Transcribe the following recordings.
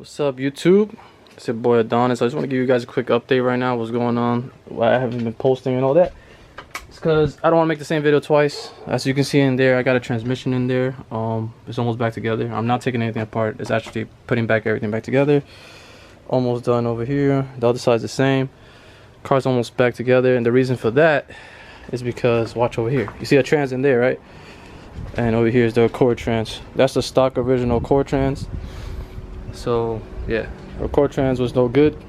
What's up, YouTube? It's your boy Adonis. I just want to give you guys a quick update right now. What's going on? Why I haven't been posting and all that. It's because I don't want to make the same video twice. As you can see in there, I got a transmission in there. It's almost back together. I'm not taking anything apart. It's actually putting everything back together. Almost done over here. The other side's the same. Car's almost back together, and the reason for that is because watch over here. You see a trans in there, right? And over here is the core trans. That's the stock original core trans. So yeah, our core trans was no good.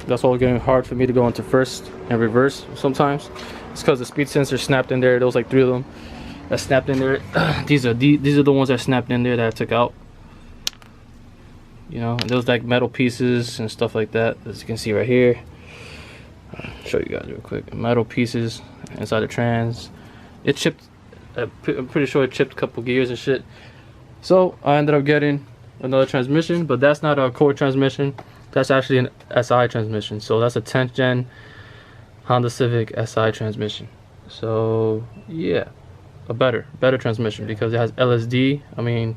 That's all getting hard for me to go into first and reverse sometimes. It's because the speed sensor snapped in there. There was like 3 of them that snapped in there. These are the ones that snapped in there that I took out. You know, and those like metal pieces and stuff like that, as you can see right here. I'll show you guys real quick. Metal pieces inside the trans. It chipped. I'm pretty sure it chipped a couple gears and shit. So I ended up getting another transmission, but that's not a core transmission. That's actually an SI transmission. So that's a 10th gen Honda Civic SI transmission. So yeah, a better transmission because it has LSD. I mean,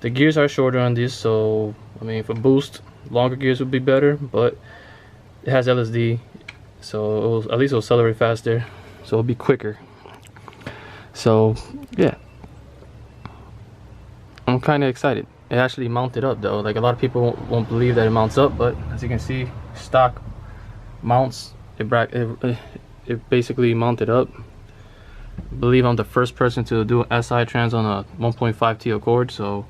the gears are shorter on this, so I mean, for boost, longer gears would be better, but it has LSD, so at least it'll accelerate faster, so it'll be quicker. So yeah, I'm kind of excited. It actually mounted up though. Like a lot of people won't believe that it mounts up, but as you can see, stock mounts. It basically mounted up. I believe I'm the first person to do an SI trans on a 1.5T Accord, so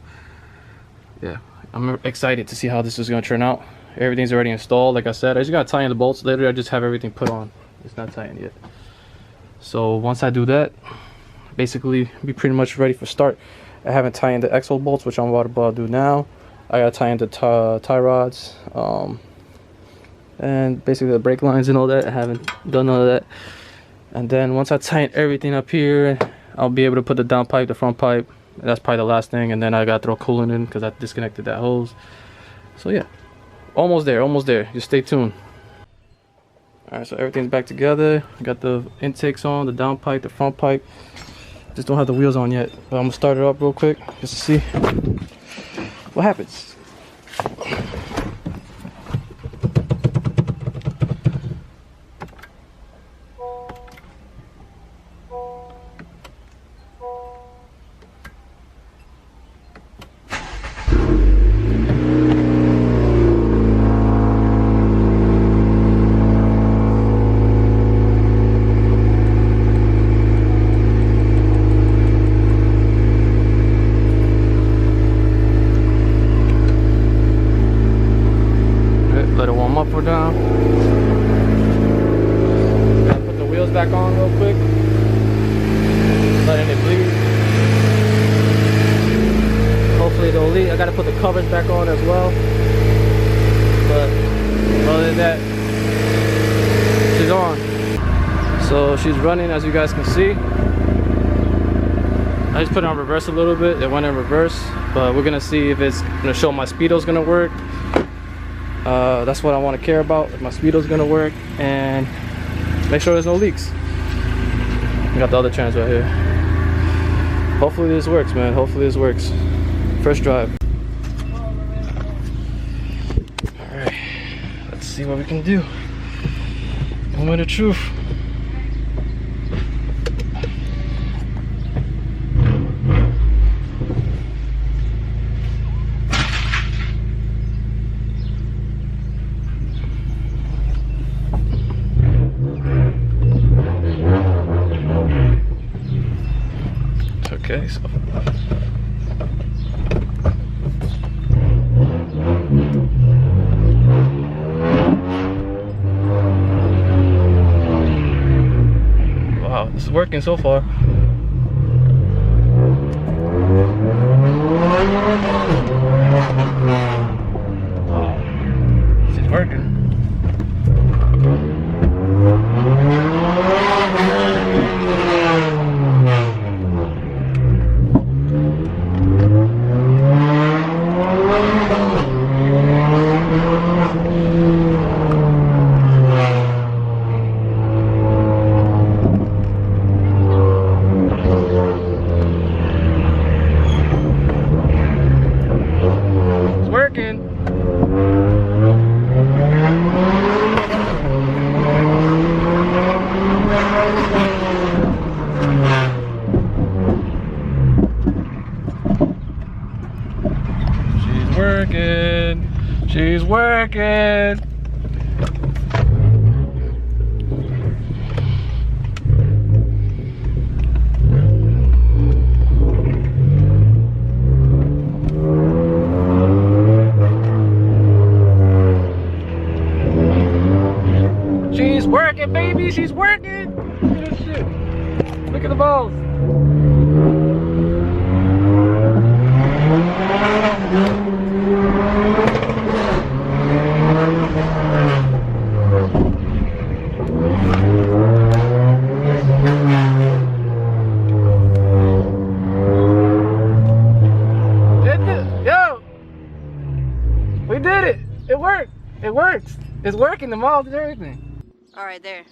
yeah, I'm excited to see how this is gonna turn out. Everything's already installed. Like I said, I just gotta tie in the bolts. Later I just have everything put on. It's not tying yet. So once I do that, basically be pretty much ready for start. I haven't tied in the axle bolts, which I'm about to do now. I gotta tie in the tie rods, and basically the brake lines and all that. I haven't done none of that. And then once I tighten everything up here, I'll be able to put the down pipe, the front pipe. That's probably the last thing. And then I gotta throw coolant in because I disconnected that hose. So yeah, almost there. Just stay tuned. All right, so everything's back together. I got the intakes on, the down pipe, the front pipe. Just don't have the wheels on yet, but I'm gonna start it up real quick just to see what happens. Let it warm up or down. Gotta put the wheels back on real quick. Letting it bleed. Hopefully it'll leak. I gotta put the covers back on as well. But other than that, she's on. So she's running, as you guys can see. I just put it on reverse a little bit. It went in reverse, but we're gonna see if it's gonna show my speedo's gonna work. That's what I want to care about, if my speedo's gonna work, and make sure there's no leaks. We got the other trans right here. Hopefully this works, man. Hopefully this works. First drive. Alright, let's see what we can do. Moment of truth. Okay, so wow, this is working so far. Wow, this is working. working. She's working. She's working. She's working, baby. She's working. Look at this shit. Look at the balls. Yo, we did it. It worked. It works. It's working. The miles and everything. All right, there.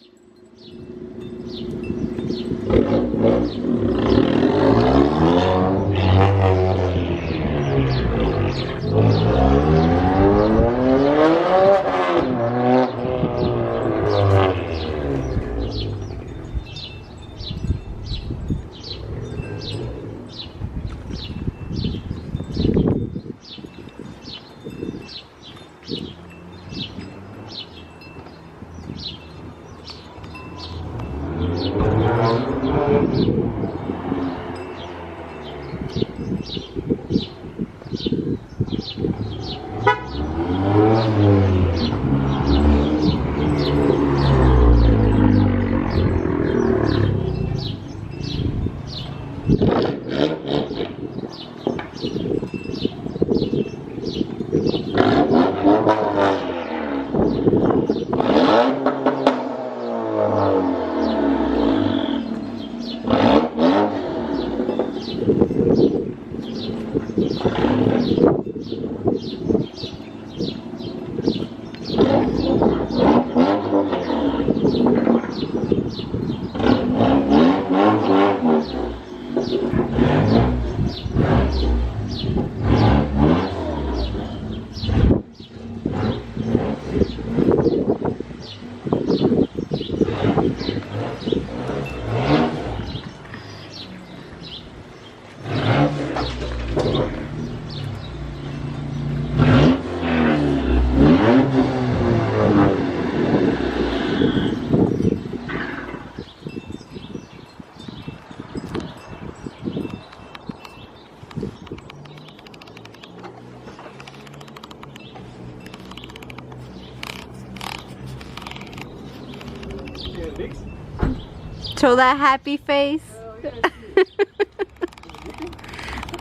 Show that happy face.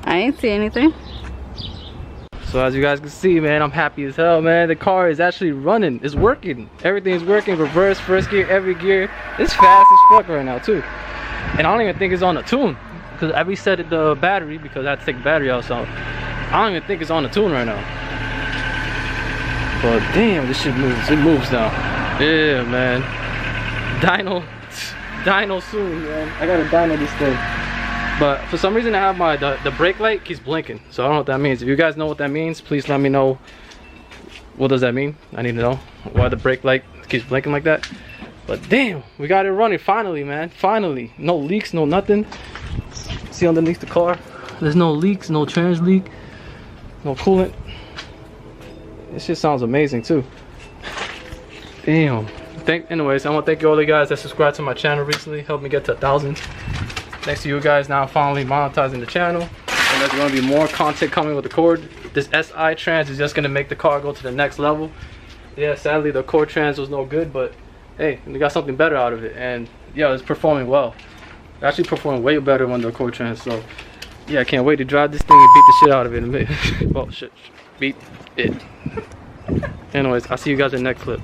I ain't see anything. So as you guys can see, man, I'm happy as hell, man. The car is actually running. It's working. Everything is working. Reverse, first gear, every gear. It's fast as fuck right now too. And I don't even think it's on a tune, because I reset the battery because I had to take the battery out. So I don't even think it's on a tune right now. But damn, this shit moves. It moves now. Yeah, man. Dyno soon, man. I gotta dyno this thing. But for some reason I have my the brake light keeps blinking, so I don't know what that means. If you guys know what that means, please let me know. What does that mean? I need to know why the brake light keeps blinking like that. But damn, we got it running finally, man. Finally. No leaks, no nothing. See underneath the car, there's no leaks, no trans leak, no coolant. This shit sounds amazing too. Damn. Anyways, I want to thank you all the guys that subscribed to my channel recently. Helped me get to 1,000. Thanks to you guys, now I'm finally monetizing the channel. And there's going to be more content coming with the Cord. This SI trans is just going to make the car go to the next level. Yeah, sadly the Cord trans was no good, but hey, we got something better out of it. And yeah, it's performing well. It actually performed way better when the Cord trans. So yeah, I can't wait to drive this thing and beat the shit out of it in a minute. Well, shit, beat it. Anyways, I'll see you guys in the next clip.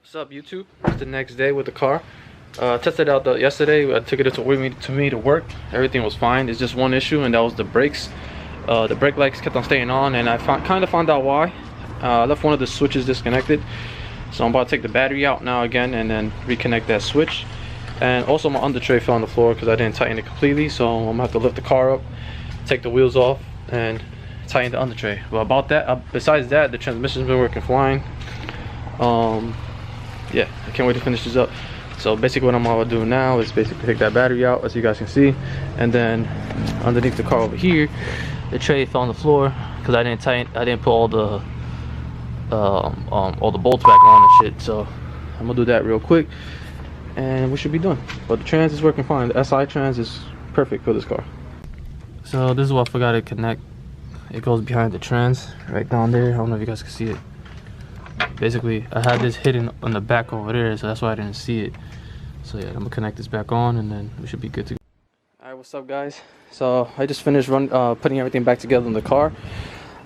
What's up, YouTube? It's the next day with the car. Tested out yesterday. I took it to me to work. Everything was fine. It's just one issue, and that was the brakes. The brake lights kept on staying on, and I kind of found out why. I left one of the switches disconnected, so I'm about to take the battery out now again and then reconnect that switch. And also my under tray fell on the floor because I didn't tighten it completely, so I'm gonna have to lift the car up, take the wheels off, and tighten the under tray. Well, about that, besides that, the transmission's been working fine. Yeah, I can't wait to finish this up. So basically what I'm gonna do now is basically take that battery out, as you guys can see, and then underneath the car over here, the tray fell on the floor because I didn't put all the bolts back on and shit. So I'm gonna do that real quick and we should be done. But the trans is working fine. The SI trans is perfect for this car. So this is what I forgot to connect. It goes behind the trans right down there. I don't know if you guys can see it. Basically I had this hidden on the back over there, so that's why I didn't see it. So yeah, I'm gonna connect this back on and then we should be good to go. Alright, what's up guys? So I just finished putting everything back together in the car.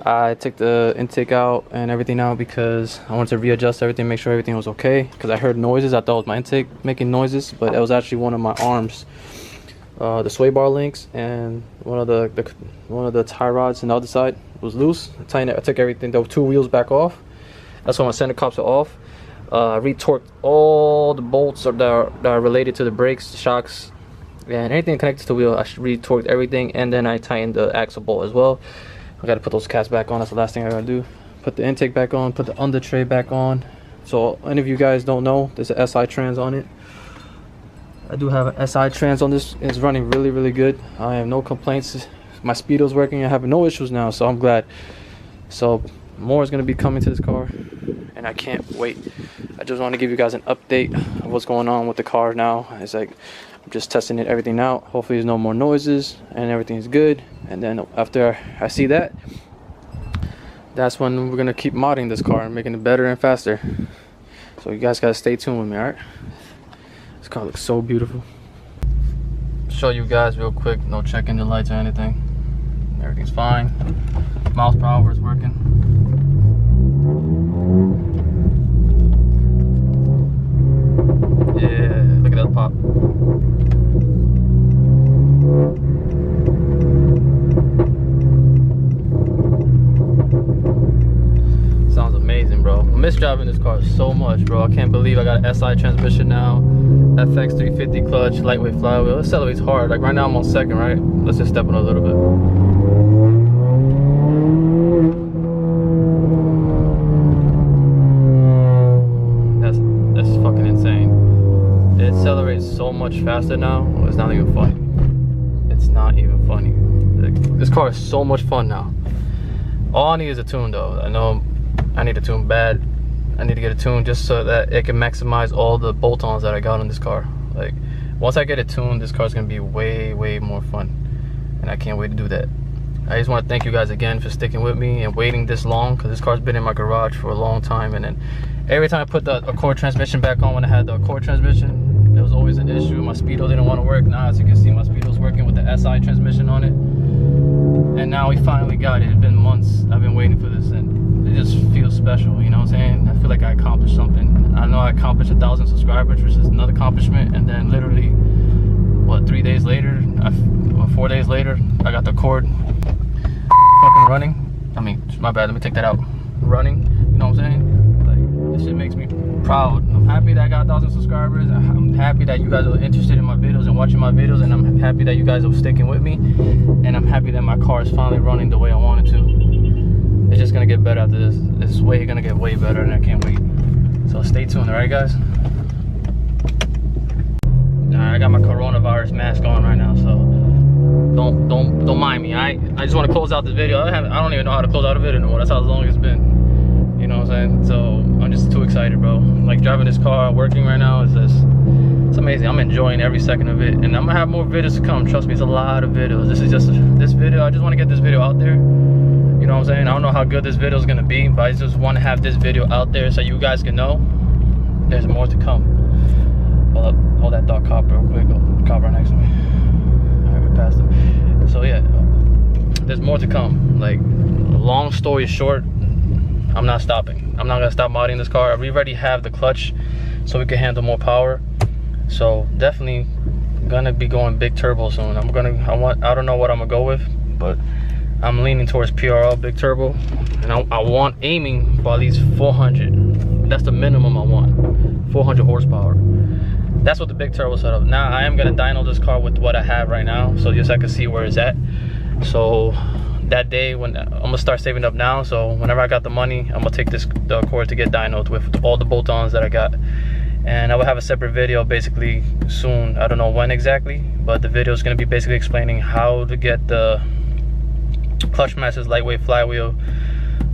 I took the intake out and everything out because I wanted to readjust everything, make sure everything was okay, because I heard noises. I thought it was my intake making noises, but it was actually one of my arms, the sway bar links, and one of the tie rods on the other side was loose. I took everything, the 2 wheels back off. That's why my center cups are off. Retorqued all the bolts that are related to the brakes, shocks, and anything connected to the wheel. I retorqued everything, and then I tightened the axle bolt as well. I got to put those caps back on. That's the last thing I gotta do. Put the intake back on, put the under tray back on. So any of you guys don't know, there's a SI trans on it. I do have an SI trans on this. It's running really good. I have no complaints. My speedo's working. I have no issues now, so I'm glad. So more is going to be coming to this car and I can't wait. I just want to give you guys an update of what's going on with the car now. It's like I'm just testing everything out. Hopefully there's no more noises and everything is good, and then after I see that, that's when we're going to keep modding this car and making it better and faster. So you guys got to stay tuned with me. Alright, this car looks so beautiful. Show you guys real quick, no check engine lights or anything. Everything's fine. Miles per hour is working. Yeah, look at that pop. Sounds amazing, bro. I miss driving this car so much, bro. I can't believe I got an SI transmission now. FX 350 clutch, lightweight flywheel. It accelerates hard. Like right now I'm on second, right? Let's just step on a little bit. So much faster now. It's not even funny. It's not even funny. This car is so much fun now. All I need is a tune though. I know I need a tune bad. I need to get a tune just so that it can maximize all the bolt-ons that I got on this car. Like once I get it tuned, this car is gonna be way more fun, and I can't wait to do that. I just want to thank you guys again for sticking with me and waiting this long, because this car's been in my garage for a long time, and then every time I put the Accord transmission back on, when I had the Accord transmission, there was always an issue. My speedo didn't want to work. Now as you can see, my speedo's working with the SI transmission on it, and now we finally got it. It's been months I've been waiting for this, and it just feels special, you know what I'm saying? I feel like I accomplished something. I know I accomplished 1,000 subscribers, which is another accomplishment, and then literally what, 3 days later, 4 days later, I got the Accord fucking running. I mean, my bad, let me take that out. Running, you know what I'm saying? Like, this shit makes me proud. I'm happy that I got 1,000 subscribers. I'm happy that you guys are interested in my videos and watching my videos, and I'm happy that you guys are sticking with me, and I'm happy that my car is finally running the way I want it to. It's just gonna get better after this. It's gonna get way better, and I can't wait. So stay tuned, alright guys? Alright, I got my coronavirus mask on right now, so don't mind me. I just want to close out this video. I don't even know how to close out a video anymore. That's how long it's been. You know what I'm saying? So I'm just too excited, bro. Like driving this car, working right now is just, it's amazing. I'm enjoying every second of it, and I'm gonna have more videos to come. Trust me, it's a lot of videos. This is just this video. I just want to get this video out there. You know what I'm saying? I don't know how good this video is gonna be, but I just want to have this video out there so you guys can know there's more to come. Hold that dog cop real quick. Oh, cop right next to me. Alright, we passed him. So yeah, there's more to come. Like, long story short, I'm not stopping. I'm not gonna stop modding this car. We already have the clutch, so we can handle more power. So definitely gonna be going big turbo soon. I don't know what I'm gonna go with, but I'm leaning towards PRL big turbo, and I want aiming for at least 400. That's the minimum I want. 400 horsepower. That's what the big turbo setup. Now I am gonna dyno this car with what I have right now, so just so I can see where it's at. So that day when I'm gonna start saving up now. So whenever I got the money, I'm gonna take the Accord to get dynoed with all the bolt-ons that I got. And I will have a separate video basically soon. I don't know when exactly, but the video is gonna be basically explaining how to get the Clutchmaster's lightweight flywheel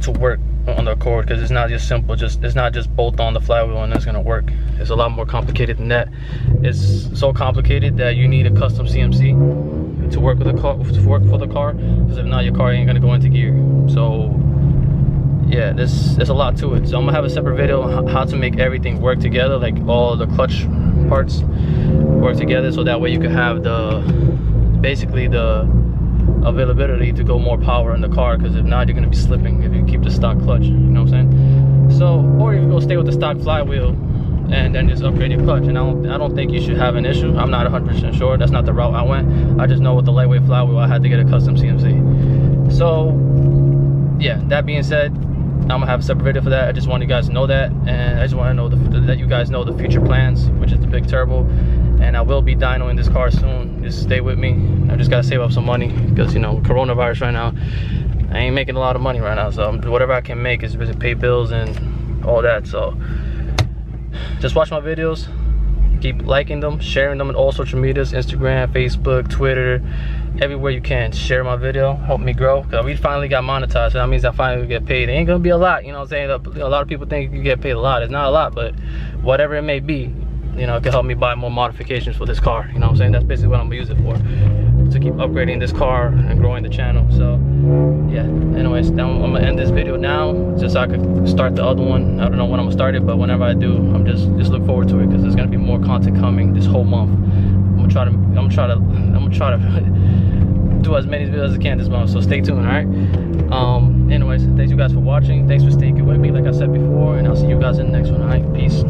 to work on the Accord, because it's not just simple, it's not just bolt on the flywheel and it's gonna work. It's a lot more complicated than that. It's so complicated that you need a custom CMC to work with the car, to work for the car, because if not, your car ain't gonna go into gear. So yeah, there's a lot to it. So I'm gonna have a separate video on how to make everything work together, like all the clutch parts work together, so that way you can have basically the availability to go more power in the car, because if not, you're gonna be slipping if you keep the stock clutch, you know what I'm saying? So, or you can go stay with the stock flywheel and then just upgrade your clutch. And I don't think you should have an issue. I'm not 100% sure. That's not the route I went. I just know with the lightweight flywheel, I had to get a custom CMC. So yeah, that being said, I'm gonna have a separate video for that. I just want you guys to know that, and I just want to know that you guys know the future plans, which is the big turbo. And I will be dynoing this car soon. Just stay with me. I just gotta save up some money, because you know, coronavirus right now, I ain't making a lot of money right now. So whatever I can make is to pay bills and all that. So just watch my videos, keep liking them, sharing them in all social medias, Instagram, Facebook, Twitter, everywhere you can. Share my video, help me grow, because we finally got monetized. So that means I finally get paid. It ain't gonna be a lot, you know what I'm saying? A lot of people think you get paid a lot. It's not a lot, but whatever it may be, you know, it can help me buy more modifications for this car. You know what I'm saying? That's basically what I'm gonna use it for, to keep upgrading this car and growing the channel. So yeah, anyways, now I'm gonna end this video now, just so I could start the other one. I don't know when I'm gonna start it, but whenever I do, I'm just look forward to it, because there's gonna be more content coming this whole month. I'm gonna try to do as many videos as I can this month, so stay tuned. All right, anyways, thanks you guys for watching. Thanks for sticking with me, like I said before, and I'll see you guys in the next one. All right, peace.